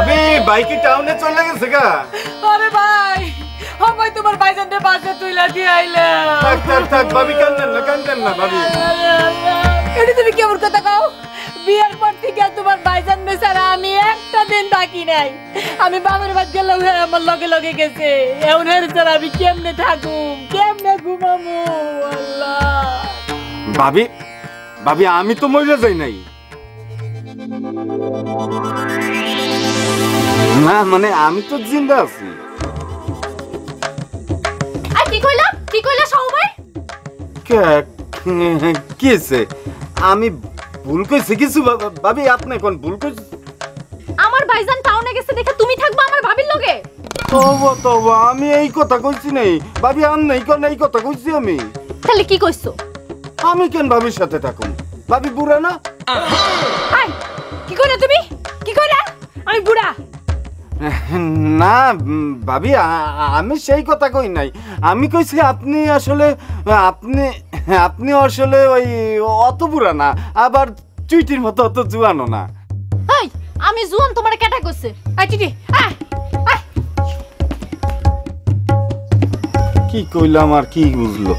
ভাবি বাইকে টাউনে চলে গেছে গা। আরে ভাই আমি তোমার ভাইজানকে বাসে তুইলা দিয়ে আইলাম। থাক থাক থাক ভাবি, কান্দেন না ভাবি। এটা তুমি কেমন কথা কও? বিয়ের পর থেকে তোমার ভাইজান ছাড়া আমি একটা দিন বাকি নাই। আমি বাবার বাদ গেলেও আমার লগে লগে গেছে। এখন এর ছাড়া আমি কেমনে থাকুম, কেমনে ঘুমামু? আল্লাহ ভাবি ভাবি আমি তো মরে যাই নাই। না মানে আমি তো জিন্দা আছি। আর কি কইলা সবাই? কি হয়েছে? আমি ভুল কইছি কিছু ভাবি? আপনি কোন ভুল কইছি? আমার ভাইজান টাউনে গেছে দেখে তুমি থাকবা আমার ভাবির লগে? তবা আমি এই কথা কইছি নাই ভাবি। এই কথা কইছি আমি। তাহলে কি কইছো? আমি কেন ভাবির সাথে থাকুম? ভাবি বুড়া না? কি কইলা তুমি? কি কইলা? আমি বুড়া? না ভাবি আমি সেই কথা কই নাই। আমি কইছি আপনি আসলে আপনি আসলে ওই অত বুড়া না, আবার চুইটির মতো অত জুয়ানো না। এই আমি জুয়ান তোমারে কেটা কইছে? আই চিটি কি কইলাম আর কি বুঝলো?